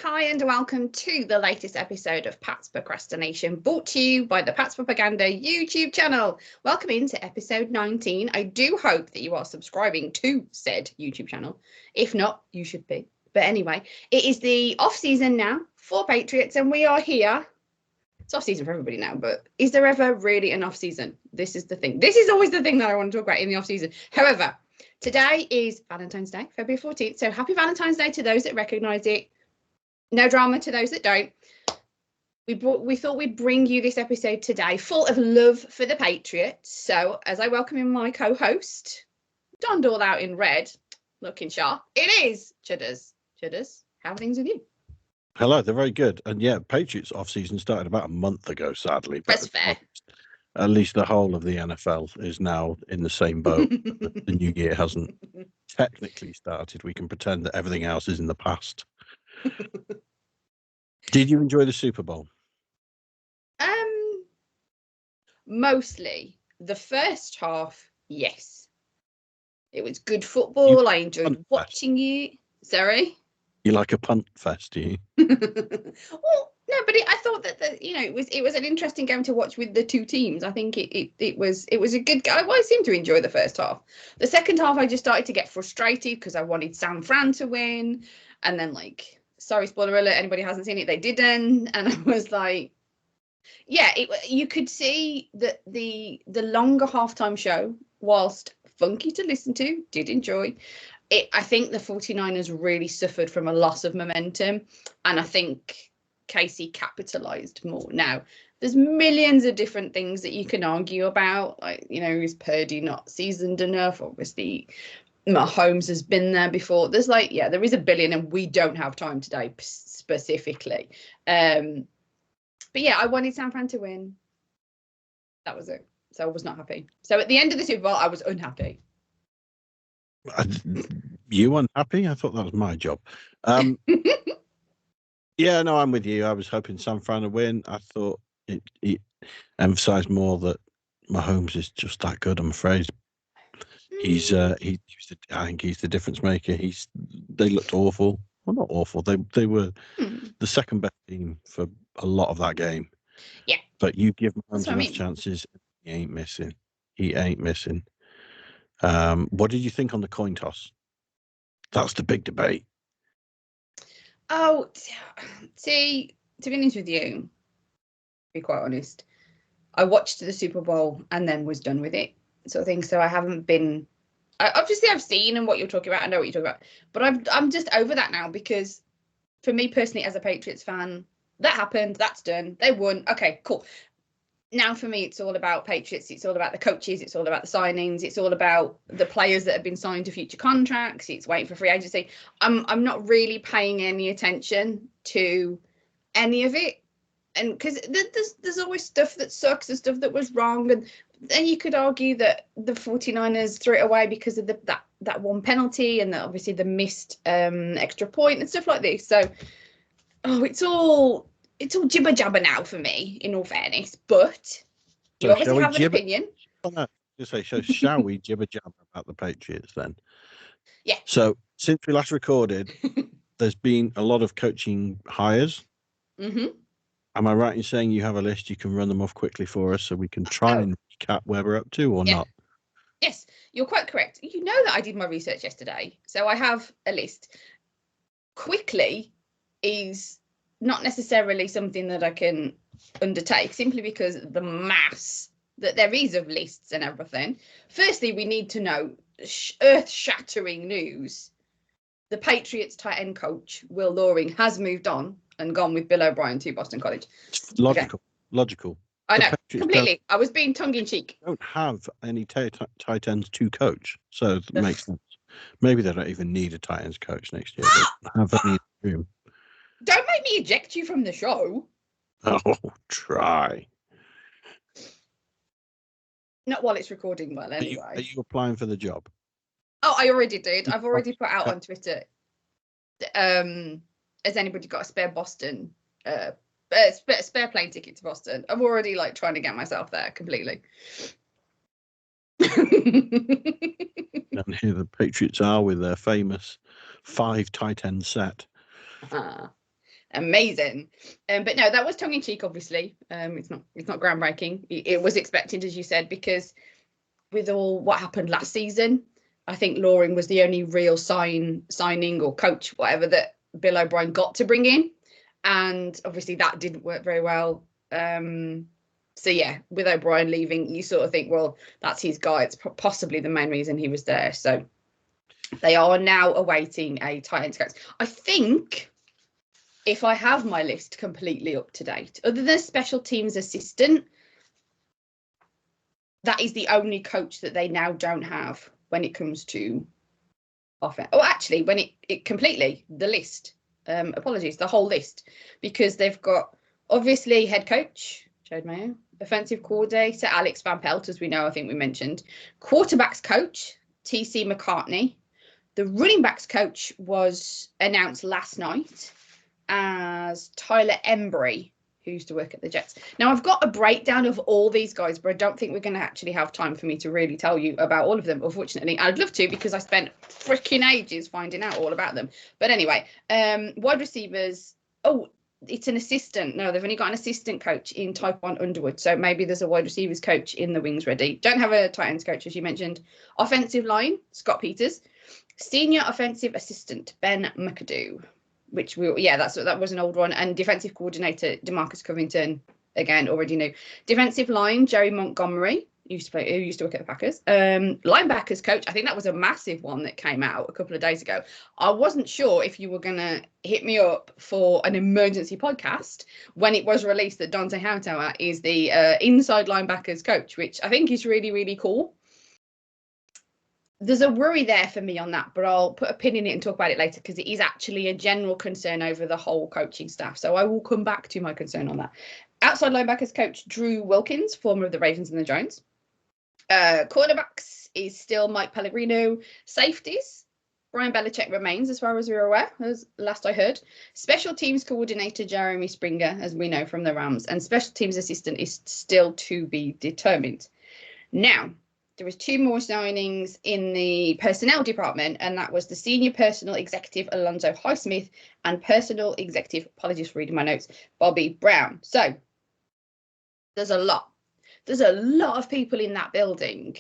Hi and welcome to the latest episode of Pat's Procrastination, brought to you by the Pat's Propaganda YouTube channel. Welcome into episode 19. I do hope that you are subscribing to said YouTube channel. If not, you should be. But anyway, it is the off-season now for Patriots and we are here. It's off-season for everybody now, but is there ever really an off-season? This is the thing. This is always the thing that I want to talk about in the off-season. However, today is Valentine's Day, February 14th. So happy Valentine's Day to those that recognise it. No drama to those that don't. We thought we'd bring you this episode today full of love for the Patriots. So as I welcome in my co-host, donned all out in red, looking sharp, it is Chudders. Chudders, how are things with you? Hello, they're very good. And yeah, Patriots off-season started about a month ago, sadly. That's fair. At least the whole of the NFL is now in the same boat. The new year hasn't technically started. We can pretend that everything else is in the past. Did you enjoy the Super Bowl? Mostly. The first half, yes. It was good football. I enjoyed watching it. Sorry? You like a punt fest, do you? Well, no, but I thought that it was an interesting game to watch with the two teams. I think it was a good game. I seemed to enjoy the first half. The second half, I just started to get frustrated because I wanted San Fran to win, and then sorry, spoiler alert, anybody hasn't seen it, they didn't, and I was like, yeah, you could see that the longer halftime show, whilst funky to listen to, did enjoy it. I think the 49ers really suffered from a loss of momentum, and I think Casey capitalized more. Now, there's millions of different things that you can argue about, is Purdy not seasoned enough? Obviously, Mahomes has been there before. There's there is a billion, and we don't have time today specifically. But yeah, I wanted San Fran to win. That was it. So I was not happy. So at the end of the Super Bowl, I was unhappy. You unhappy? I thought that was my job. Yeah, no, I'm with you. I was hoping San Fran would win. I thought it emphasised more that Mahomes is just that good, I'm afraid. I think he's the difference maker. They looked awful. Well, not awful. They were the second best team for a lot of that game. Yeah. But you give Mahomes enough chances, he ain't missing. He ain't missing. What did you think on the coin toss? That's the big debate. Oh, see, to be honest with you, to be quite honest, I watched the Super Bowl and then was done with it, sort of thing. So I haven't been. Obviously, I've seen and what you're talking about. I know what you're talking about, but I'm just over that now because, for me personally, as a Patriots fan, that happened. That's done. They won. Okay, cool. Now for me, it's all about Patriots. It's all about the coaches. It's all about the signings. It's all about the players that have been signed to future contracts. It's waiting for free agency. I'm not really paying any attention to any of it, and because there's always stuff that sucks and stuff that was wrong, and then you could argue that the 49ers threw it away because of that one penalty and obviously the missed extra point and stuff like this. So, it's all jibber jabber now for me, in all fairness. But you obviously have an opinion. Shall we jibber jabber about the Patriots then? Yeah. So since we last recorded, there's been a lot of coaching hires. Mm-hmm. Am I right in saying you have a list? You can run them off quickly for us so we can try and recap where we're up to or not? Yes, you're quite correct. You know that I did my research yesterday, so I have a list. Quickly is not necessarily something that I can undertake simply because the mass that there is of lists and everything. Firstly, we need to know earth-shattering news. The Patriots tight end coach, Will Loring, has moved on and gone with Bill O'Brien to Boston College. Logical. I know, completely. I was being tongue-in-cheek. Don't have any tight ends to coach, so it makes sense. Maybe they don't even need a tight ends coach next year. They have any room. Don't make me eject you from the show. Oh, try. Not while it's recording well, anyway. Are you applying for the job? Oh, I already did. I've already put out on Twitter. Has anybody got a spare Boston? Spare plane ticket to Boston? I'm already trying to get myself there completely. And here the Patriots are with their famous 5 tight end set. Amazing. But no, that was tongue in cheek, obviously. It's not groundbreaking. It was expected, as you said, because with all what happened last season, I think Loring was the only real signing or coach, whatever, that Bill O'Brien got to bring in. And obviously that didn't work very well. So yeah, with O'Brien leaving, you sort of think, well, that's his guy. It's possibly the main reason he was there. So they are now awaiting a tight end coach. I think, if I have my list completely up to date, other than special teams assistant, that is the only coach that they now don't have when it comes to offense. Oh, actually, when it completely, the list, apologies, the whole list, because they've got obviously head coach, Jade Mayo, offensive coordinator, Alex Van Pelt, as we know, I think we mentioned, quarterbacks coach, TC McCartney. The running backs coach was announced last night as Tyler Embry, who used to work at the Jets. Now, I've got a breakdown of all these guys, but I don't think we're going to actually have time for me to really tell you about all of them, unfortunately. I'd love to, because I spent freaking ages finding out all about them. But anyway, wide receivers. Oh, it's an assistant. No, they've only got an assistant coach in Tyquan Underwood. So maybe there's a wide receivers coach in the wings ready. Don't have a tight ends coach, as you mentioned. Offensive line, Scott Peters. Senior offensive assistant, Ben McAdoo. That was an old one. And defensive coordinator, DeMarcus Covington, again, already knew. Defensive line, Jerry Montgomery, who used to work at the Packers. Linebackers coach, I think that was a massive one that came out a couple of days ago. I wasn't sure if you were going to hit me up for an emergency podcast when it was released that Dante Hightower is the inside linebackers coach, which I think is really, really cool. There's a worry there for me on that, but I'll put a pin in it and talk about it later, because it is actually a general concern over the whole coaching staff. So I will come back to my concern on that. Outside linebackers coach, Drew Wilkins, former of the Ravens and the Giants. Cornerbacks is still Mike Pellegrino. Safeties, Brian Belichick remains, as far as we're aware, as last I heard. Special teams coordinator, Jeremy Springer, as we know from the Rams. And special teams assistant is still to be determined. Now, there was two more signings in the personnel department, and that was the senior personal executive, Alonzo Highsmith, and personal executive, apologies for reading my notes, Bobby Brown. So there's a lot of people in that building.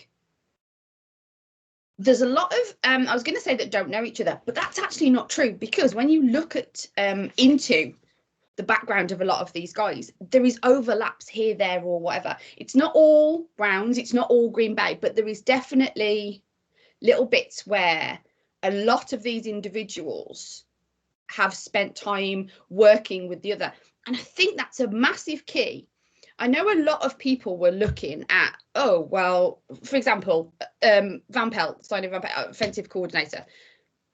There's a lot of, I was going to say that don't know each other, but that's actually not true, because when you look at into the background of a lot of these guys, there is overlaps here, there, or whatever. It's not all Browns, it's not all Green Bay, but there is definitely little bits where a lot of these individuals have spent time working with the other. And I think that's a massive key. I know a lot of people were looking at, oh, well, for example, Van Pelt, signing Van Pelt, offensive coordinator.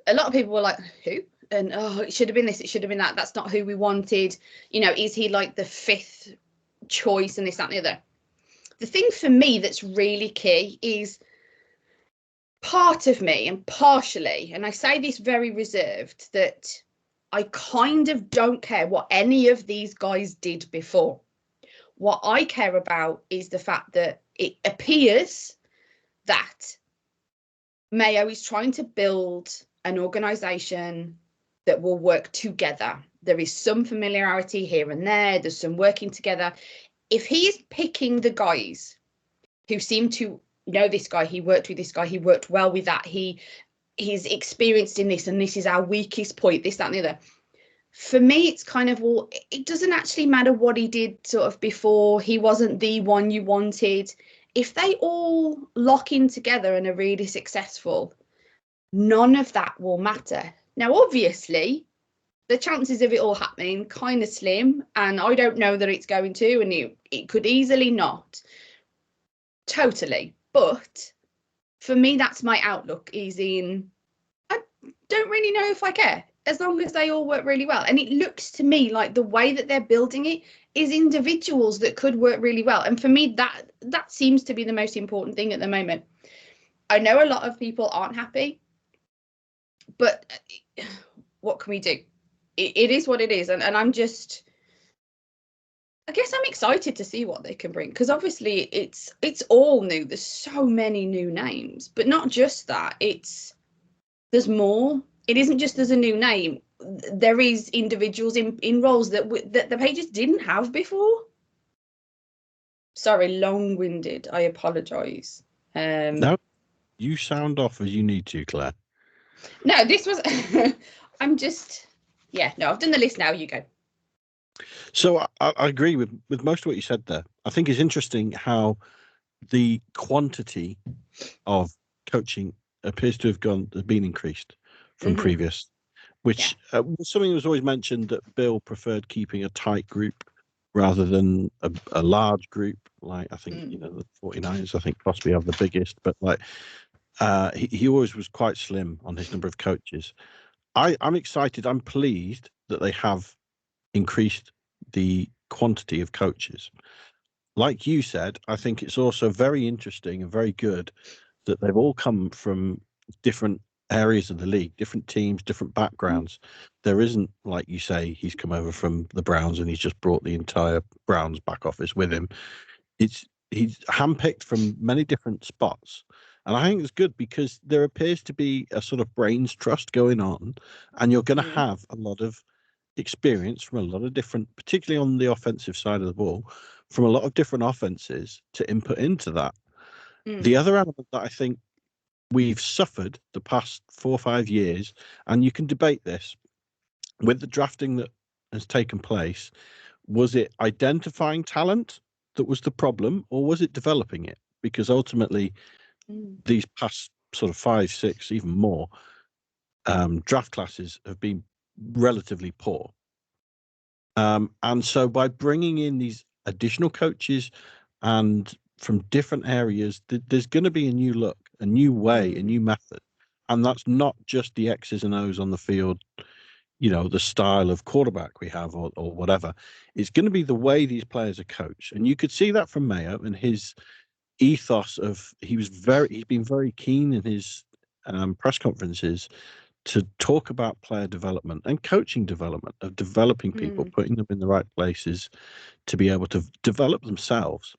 A lot of people were like, who? And oh, it should have been this, it should have been that. That's not who we wanted. You know, is he like the fifth choice and this, that, and the other? The thing for me that's really key is part of me, and partially, and I say this very reserved, that I kind of don't care what any of these guys did before. What I care about is the fact that it appears that Mayo is trying to build an organisation that will work together. There is some familiarity here and there. There's some working together. If he's picking the guys who seem to know this guy, he worked with this guy, he worked well with that, he's experienced in this, and this is our weakest point, this, that, and the other. For me, it's kind of, well, it doesn't actually matter what he did sort of before. He wasn't the one you wanted. If they all lock in together and are really successful, none of that will matter. Now, obviously, the chances of it all happening kind of slim, and I don't know that it's going to, and it could easily not. Totally. But for me, that's my outlook, is in, I don't really know if I care, as long as they all work really well. And it looks to me like the way that they're building it is individuals that could work really well. And for me, that seems to be the most important thing at the moment. I know a lot of people aren't happy, but what can we do? It is what it is. And I'm just, I guess I'm excited to see what they can bring, because obviously it's all new. There's so many new names, but not just that. There's more. It isn't just there's a new name. there is individuals in roles that the Patriots didn't have before. Sorry, long-winded. I apologise. No, you sound off as you need to, Claire. No, this was. I'm just. Yeah, no, I've done the list now. You go. So I agree with most of what you said there. I think it's interesting how the quantity of coaching appears to have been increased from previous, which was something that was always mentioned, that Bill preferred keeping a tight group rather than a large group. Like, I think, the 49ers, I think, possibly have the biggest, but like he always was quite slim on his number of coaches. I'm excited. I'm pleased that they have increased the quantity of coaches. Like you said, I think it's also very interesting and very good that they've all come from different areas of the league, different teams, different backgrounds. There isn't, like you say, he's come over from the Browns and he's just brought the entire Browns back office with him. He's handpicked from many different spots. And I think it's good because there appears to be a sort of brains trust going on, and you're going to have a lot of experience from a lot of different, particularly on the offensive side of the ball, from a lot of different offenses to input into that. The other element that I think we've suffered the past 4 or 5 years, and you can debate this, with the drafting that has taken place, was it identifying talent that was the problem, or was it developing it? Because ultimately, these past sort of 5, 6, even more draft classes have been relatively poor. And so by bringing in these additional coaches and from different areas, there's going to be a new look, a new way, a new method. And that's not just the X's and O's on the field, the style of quarterback we have or whatever. It's going to be the way these players are coached. And you could see that from Mayo and his ethos of, he's been very keen in his press conferences to talk about player development and coaching development, of developing people, putting them in the right places to be able to develop themselves.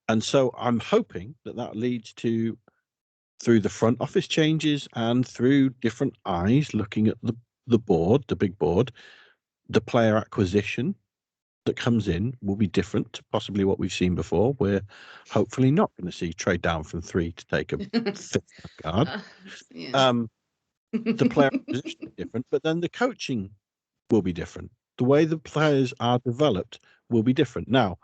And so I'm hoping that leads to, through the front office changes and through different eyes looking at the board, the big board, the player acquisition that comes in will be different to possibly what we've seen before. We're hopefully not going to see trade down from 3 to take a 5th guard. The player acquisition is different, but then the coaching will be different. The way the players are developed will be different. Now,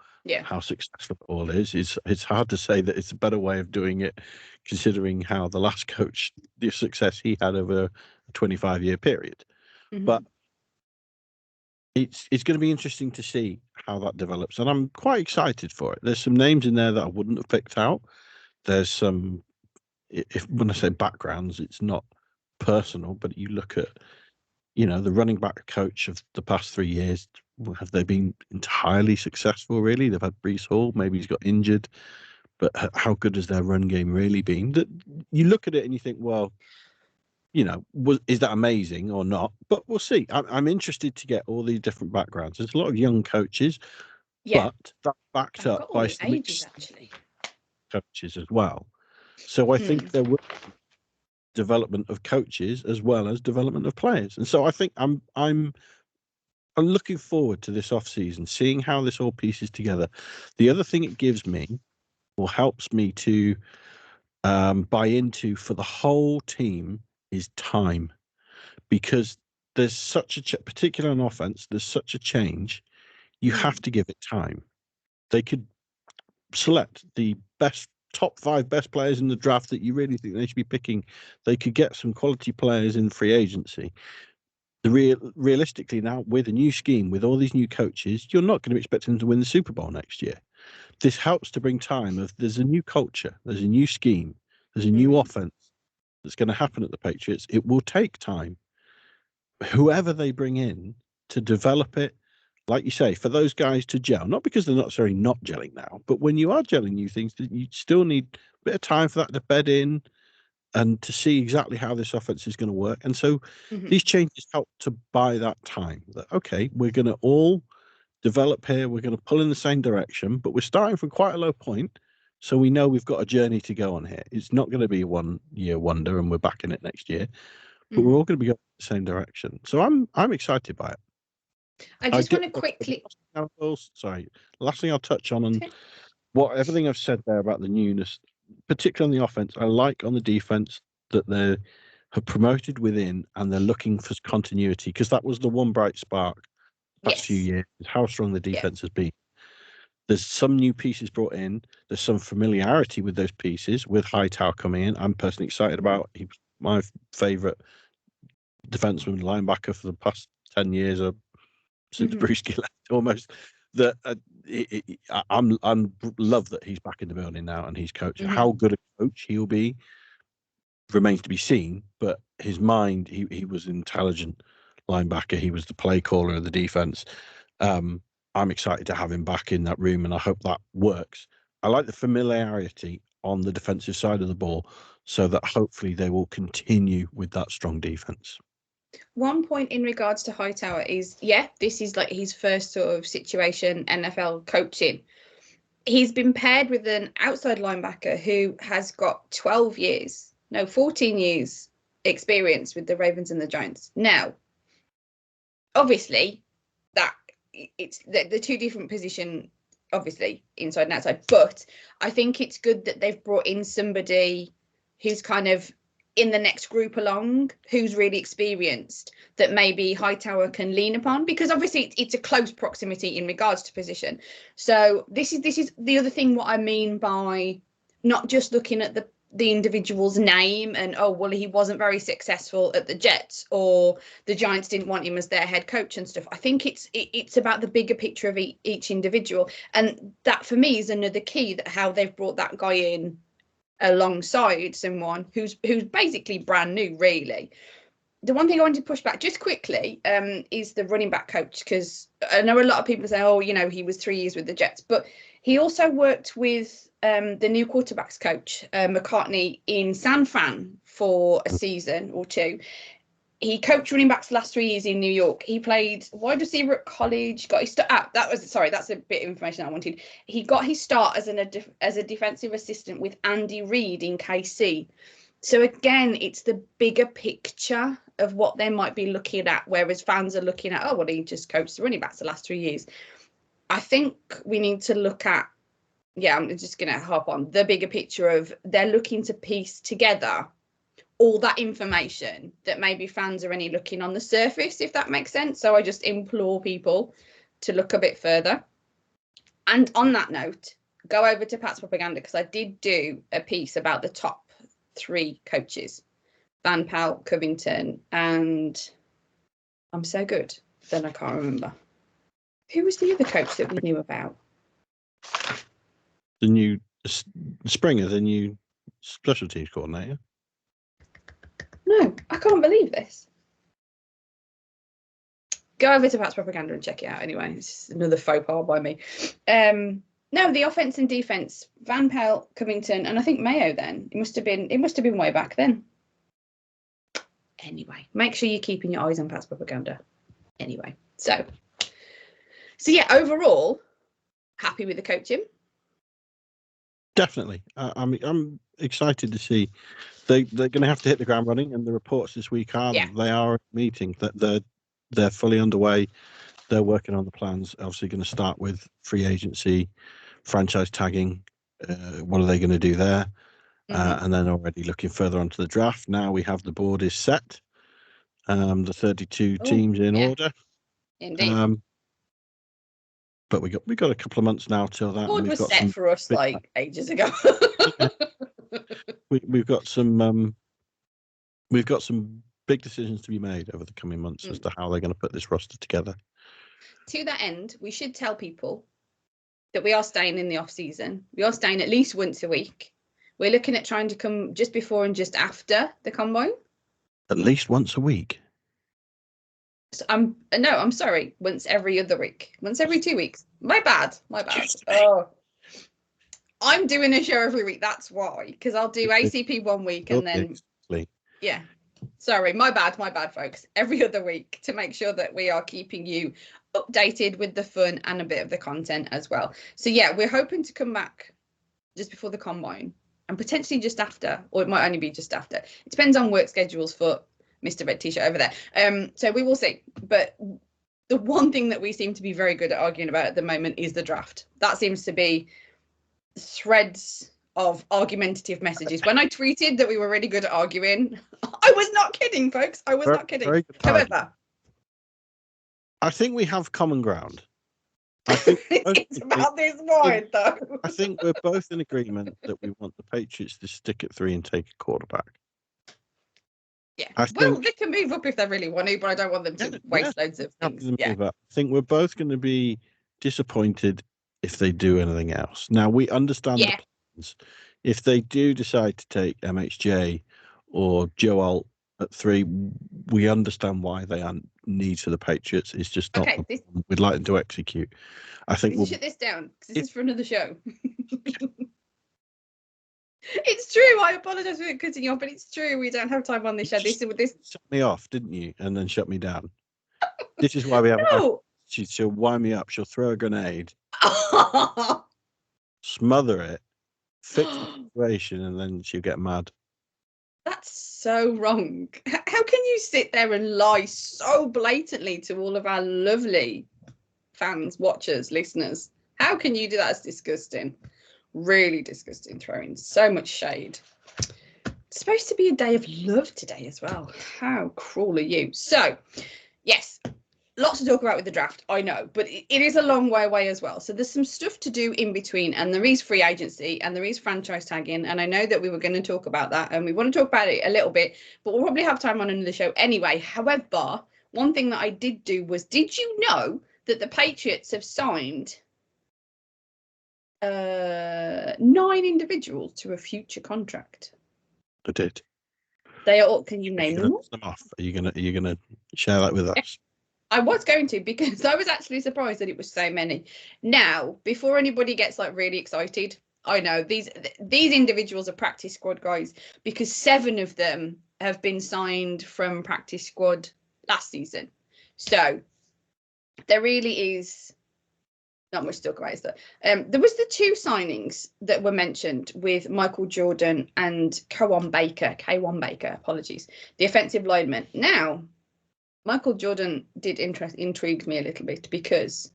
how successful it all is it's hard to say that it's a better way of doing it, considering how the last coach, the success he had over a 25-year period. But it's going to be interesting to see how that develops, and I'm quite excited for it. There's some names in there that I wouldn't have picked out. There's some, when I say backgrounds, it's not personal, but you look at, the running back coach of the past 3 years, have they been entirely successful, really? They've had Breece Hall, maybe he's got injured, but how good has their run game really been? That you look at it and you think, well, is that amazing or not? But we'll see. I'm interested to get all these different backgrounds. There's a lot of young coaches, but that's backed up by some ages, actually. coaches as well. So I think there will be development of coaches as well as development of players. And so I think I'm looking forward to this off season, seeing how this all pieces together. The other thing it gives me, or helps me to buy into for the whole team, is time, because there's such a particular on offense, there's such a change. You have to give it time. They could select the top 5 best players in the draft that you really think they should be picking. They could get some quality players in free agency. Realistically now, with a new scheme, with all these new coaches, you're not going to expect them to win the Super Bowl next year. This helps to bring time of, there's a new culture, there's a new scheme, there's a new offense that's going to happen at the Patriots. It will take time. Whoever they bring in to develop it, like you say, for those guys to gel, not because they're necessarily not gelling now, but when you are gelling new things, you still need a bit of time for that to bed in and to see exactly how this offense is going to work. And so these changes help to buy that time, that, okay, we're going to all develop here, we're going to pull in the same direction, but we're starting from quite a low point. So we know we've got a journey to go on here. It's not going to be a 1-year wonder and we're back in it next year. but we're all going to be going in the same direction. So I'm excited by it. I just want to quickly. Last thing I'll touch on, and what everything I've said there about the newness, particularly on the offense, I like on the defense that they have promoted within and they're looking for continuity, because that was the one bright spark the past few years, how strong the defense has been. There's some new pieces brought in. There's some familiarity with those pieces, with Hightower coming in. I'm personally excited about. He was my favourite defenseman, linebacker for the past 10 years, or since Bruce left, almost. That I'm love that he's back in the building now and he's coaching. How good a coach he'll be remains to be seen. But his mind, he was an intelligent linebacker. He was the play caller of the defense. I'm excited to have him back in that room, and I hope that works. I like the familiarity on the defensive side of the ball, so that hopefully they will continue with that strong defense. One point in regards to Hightower is, this is like his first sort of situation NFL coaching. He's been paired with an outside linebacker who has got 14 years experience with the Ravens and the Giants. Now, obviously, that it's the two different position, obviously, inside and outside. But I think it's good that they've brought in somebody who's kind of in the next group along, who's really experienced, that maybe Hightower can lean upon, because obviously it's a close proximity in regards to position. So this is the other thing, what I mean by not just looking at the individual's name and, oh, well, he wasn't very successful at the Jets, or the Giants didn't want him as their head coach and stuff. I think it's about the bigger picture of each individual. And that for me is another key, that how they've brought that guy in alongside someone who's basically brand new, really. The one thing I wanted to push back just quickly is the running back coach, because I know a lot of people say, oh, he was 3 years with the Jets, but he also worked with the new quarterbacks coach, McCartney, in San Fran for a season or two. He coached running backs the last 3 years in New York. He played wide receiver at college. Got his start. That's a bit of information I wanted. He got his start as a defensive assistant with Andy Reid in KC. So again, it's the bigger picture of what they might be looking at, whereas fans are looking at, oh, well, he just coached the running backs the last 3 years. I think we need to look at, I'm just going to hop on the bigger picture of, they're looking to piece together all that information that maybe fans are only looking on the surface, if that makes sense. So I just implore people to look a bit further. And on that note, go over to Pat's Propaganda, because I did do a piece about the top 3 coaches, Van Pelt, Covington, and I'm so good then I can't remember. Who was the other coach that we knew about? The new Springer, the new special teams coordinator. No, I can't believe this. Go over to Pat's Propaganda and check it out anyway. It's another faux pas by me. No, the offense and defense, Van Pelt, Covington, and I think Mayo then. It must have been way back then. Anyway, make sure you're keeping your eyes on Pat's Propaganda. Anyway, so overall, happy with the coaching? Definitely. I'm excited to see. They're going to have to hit the ground running, and the reports this week are they are meeting, that they're fully underway. They're working on the plans. Obviously, going to start with free agency, franchise tagging. What are they going to do there? And then already looking further onto the draft. Now we have the board is set. The 32 teams in order. Indeed. But we got a couple of months now till that. Board was set for us like ages ago. We've got some big decisions to be made over the coming months as to how they're going to put this roster together. To that end, we should tell people that we are staying in the off season. We are staying at least once a week. We're looking at trying to come just before and just after the combine. At least once a week. So I'm sorry. Once every other week. Once every 2 weeks. My bad. Oh, I'm doing a show every week. That's why. Because I'll do ACP 1 week and then. Yeah. Sorry. My bad, folks. Every other week, to make sure that we are keeping you updated with the fun and a bit of the content as well. So we're hoping to come back just before the combine and potentially just after, or it might only be just after. It depends on work schedules for Mr. Red T-shirt over there. So we will see. But the one thing that we seem to be very good at arguing about at the moment is the draft. That seems to be threads of argumentative messages. When I tweeted that we were really good at arguing, I was not kidding, folks. I was not kidding. However, I think we have common ground. I think it's about this point, though. I think we're both in agreement that we want the Patriots to stick at 3 and take a quarterback. Yeah. Well, they can move up if they really want to, but I don't want them to waste loads of things. Yeah. I think we're both going to be disappointed if they do anything else. Now, we understand the plans. If they do decide to take MHJ or Joe Alt at 3, we understand why they are needs for the Patriots. It's just not we'd like them to execute. I think we'll shut this down because this is for another show. It's true. I apologise for cutting you off, but it's true. We don't have time on this show. This shut me off, didn't you? And then shut me down. This is why we have. She'll wind me up. She'll throw a grenade, smother it, fix the situation, and then she'll get mad. That's so wrong. How can you sit there and lie so blatantly to all of our lovely fans, watchers, listeners? How can you do that? It's disgusting. Really disgusting, throwing so much shade. It's supposed to be a day of love today as well. How cruel are you? So, yes, lots to talk about with the draft, I know, but it is a long way away as well. So there's some stuff to do in between, and there is free agency and there is franchise tagging, and I know that we were going to talk about that, and we want to talk about it a little bit, but we'll probably have time on another show anyway. However, one thing that I did do was, did you know that the Patriots have signed 9 individuals to a future contract? I did. They are all. Can you name them all? Off? Are you gonna share that with us? I was going to, because I was actually surprised that it was so many. Now, before anybody gets like really excited, I know these individuals are practice squad guys, because 7 of them have been signed from practice squad last season. So there really is not much to talk about, is there? There was the 2 signings that were mentioned with Michael Jordan and K1 Baker, apologies, the offensive lineman. Now, Michael Jordan did intrigued me a little bit, because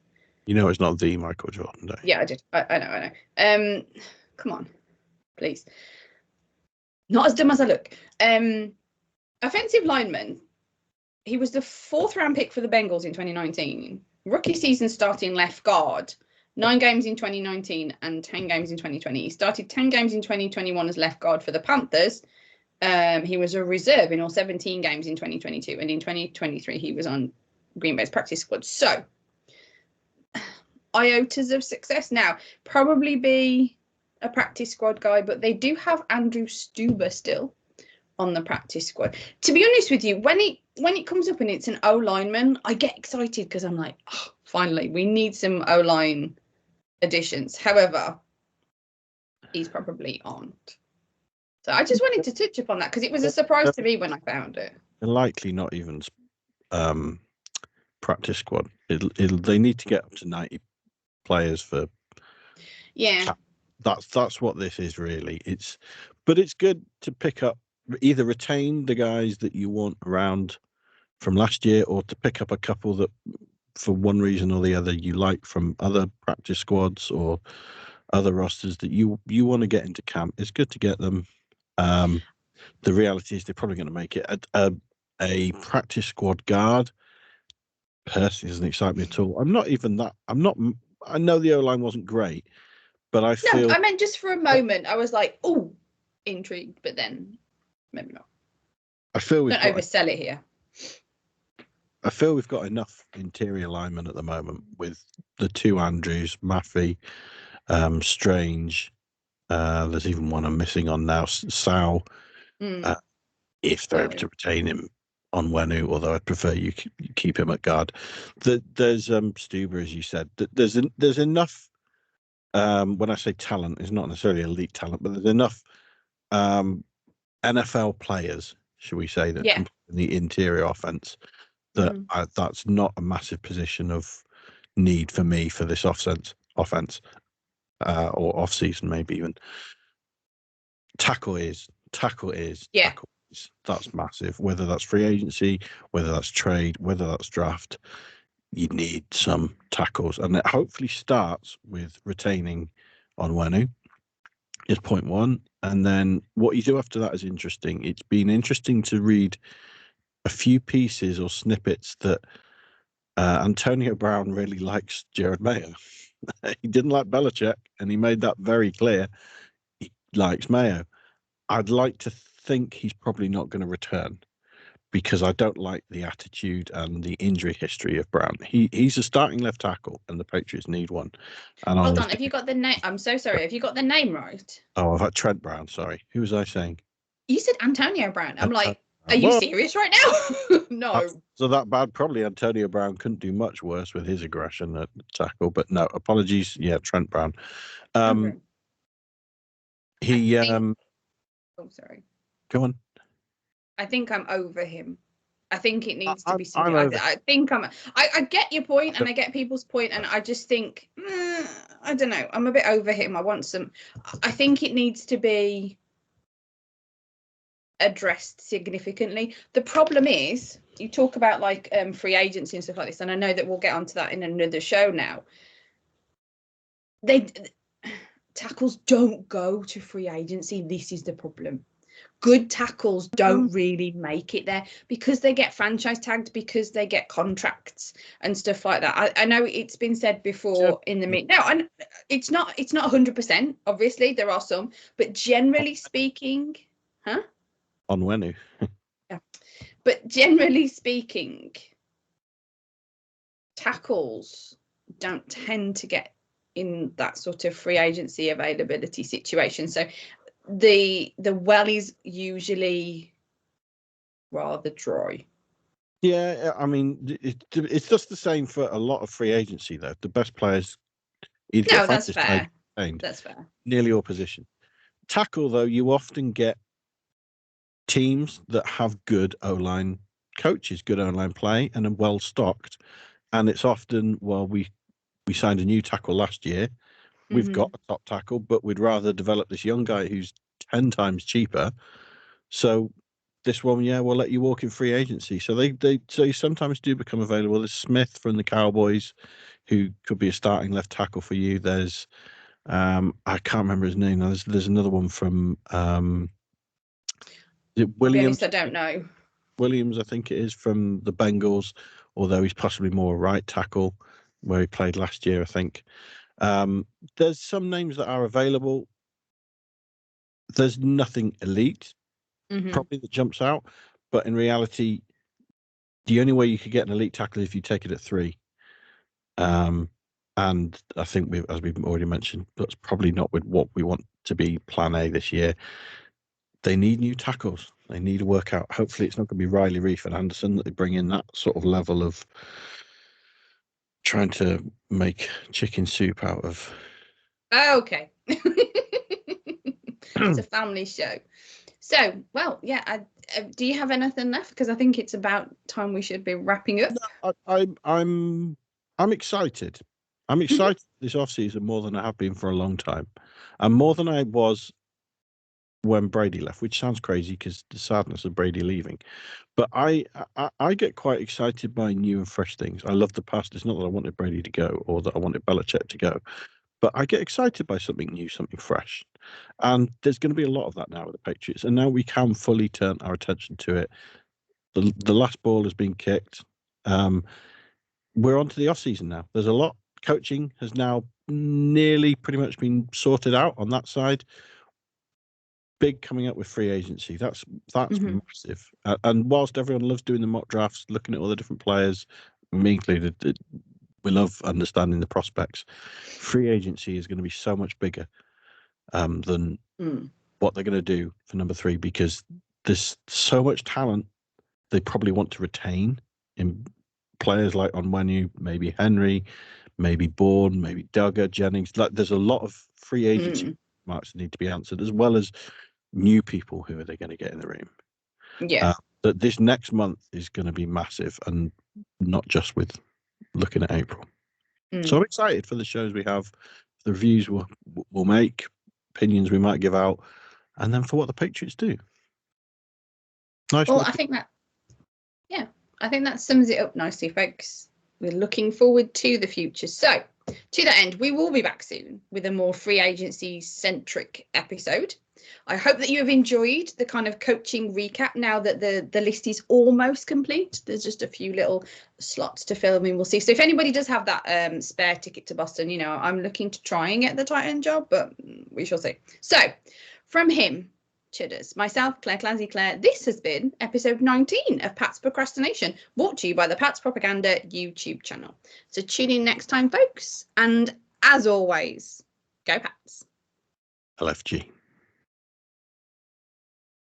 it's not the Michael Jordan day. Yeah, I did. I know. Come on, please. Not as dumb as I look. Offensive lineman. He was the 4th round pick for the Bengals in 2019. Rookie season starting left guard, 9 games in 2019 and 10 games in 2020. He started 10 games in 2021 as left guard for the Panthers. He was a reserve in all 17 games in 2022, and in 2023 he was on Green Bay's practice squad. So, iotas of success. Now, probably be a practice squad guy, but they do have Andrew Stuber still on the practice squad. To be honest with you, when it comes up and it's an O-lineman, I get excited, because I'm like, oh, finally, we need some O-line additions. However, he's probably on. So I just wanted to touch upon that, because it was a surprise to me when I found it. Likely not even practice squad. They need to get up to 90 players for. Yeah. That's what this is really. But it's good to pick up, either retain the guys that you want around from last year, or to pick up a couple that for one reason or the other you like from other practice squads or other rosters that you want to get into camp. It's good to get them. The reality is they're probably going to make it. A practice squad guard personally doesn't excite me at all. I know the O-line wasn't great, but I feel. No, I meant just for a moment. I was like, oh, intrigued, but then maybe not. I feel don't oversell it here. I feel we've got enough interior linemen at the moment with the 2 Andrews, Maffey, Strange. There's even one I'm missing on now, Sal. If they're able to retain him on Wenu, although I'd prefer you keep him at guard. There's Stuber, as you said. There's enough. When I say talent, it's not necessarily elite talent, but there's enough NFL players, should we say, that can play in the interior offense. That's not a massive position of need for me for this offense, or off season maybe even. Tackle is. that's massive. Whether that's free agency, whether that's trade, whether that's draft, you need some tackles, and it hopefully starts with retaining Onwenu is point one, and then what you do after that is interesting. It's been interesting to read a few pieces or snippets that Antonio Brown really likes Jared Mayo. He didn't like Belichick, and he made that very clear. He likes Mayo. I'd like to think he's probably not going to return because I don't like the attitude and the injury history of Brown. He's a starting left tackle, and the Patriots need one. And Hold on, have you got the name? I'm so sorry. Have you got the name right? Oh, I've had Trent Brown. Sorry, who was I saying? You said Antonio Brown. I'm like, are you Well, serious right now? No. So that bad. Probably Antonio Brown couldn't do much worse with his aggression at tackle. But no, apologies. Yeah, Trent Brown. Okay. He Oh, sorry. Go on. I think I'm over him. I think it needs to be I'm something. over. I think I get your point, and I get people's point, and I just think I don't know. I'm a bit over him. I want some. I think it needs to be addressed significantly. The problem is, you talk about like free agency and stuff like this, and I know that we'll get onto that in another show now. Tackles don't go to free agency. This is the problem. Good tackles don't really make it there because they get franchise tagged, because they get contracts and stuff like that. I know it's been said before in the meet. No, and it's not 100%. Obviously, there are some, but generally speaking, Onwenu. Yeah. But generally speaking, tackles don't tend to get in that sort of free agency availability situation. So the well is usually rather dry. Yeah, I mean, it's just the same for a lot of free agency, though. The best players either get That's fair. That's fair. Nearly all position. Tackle, though, you often get teams that have good O-line coaches, good O-line play, and are well stocked. And it's often, well, we signed a new tackle last year. We've got a top tackle, but we'd rather develop this young guy who's 10 times cheaper. So this one, yeah, we'll let you walk in free agency. So they sometimes do become available. There's Smith from the Cowboys, who could be a starting left tackle for you. There's I can't remember his name. There's another one from is it Williams? I don't know. Williams, I think it is, from the Bengals, although he's possibly more right tackle, where he played last year, I think. There's some names that are available. There's nothing elite, probably, that jumps out. But in reality, the only way you could get an elite tackle is if you take it at 3. And I think, as we've already mentioned, that's probably not with what we want to be plan A this year. They need new tackles. They need to work out. Hopefully, it's not going to be Riley Reef and Anderson that they bring in that sort of level of trying to make chicken soup out of. Okay. It's a family show. So, well, yeah. Do you have anything left? Because I think it's about time we should be wrapping up. I'm excited. I'm excited this off-season more than I have been for a long time, and more than I was when Brady left, which sounds crazy because the sadness of Brady leaving. But I get quite excited by new and fresh things. I love the past. It's not that I wanted Brady to go or that I wanted Belichick to go, but I get excited by something new, something fresh. And there's going to be a lot of that now with the Patriots. And now we can fully turn our attention to it. The last ball has been kicked. We're on to the off-season now. There's a lot. Coaching has now nearly pretty much been sorted out on that side. Big coming up with free agency. That's massive. And whilst everyone loves doing the mock drafts, looking at all the different players, me included, we love understanding the prospects. Free agency is going to be so much bigger than what they're going to do for number 3, because there's so much talent they probably want to retain in players like Onwenu, maybe Henry, maybe Bourne, maybe Duggar, Jennings. Like, there's a lot of free agency marks that need to be answered, as well as new people. Who are they going to get in the room? Yeah. That this next month is going to be massive, and not just with looking at April. So I'm excited for the shows we have, the reviews we'll make, opinions we might give out, and then for what the Patriots do. Nice. Well, I think that sums it up nicely, folks. We're looking forward to the future. So, to that end, we will be back soon with a more free agency centric episode. I hope that you have enjoyed the kind of coaching recap now that the list is almost complete. There's just a few little slots to fill in. We'll see. So if anybody does have that spare ticket to Boston, you know, I'm looking to try and get the tight end job, but we shall see. So from him, Chudders, myself, Clazzy Clare, this has been episode 19 of Pat's Procrastination, brought to you by the Pat's Propaganda YouTube channel. So tune in next time, folks. And as always, go Pats. LFG.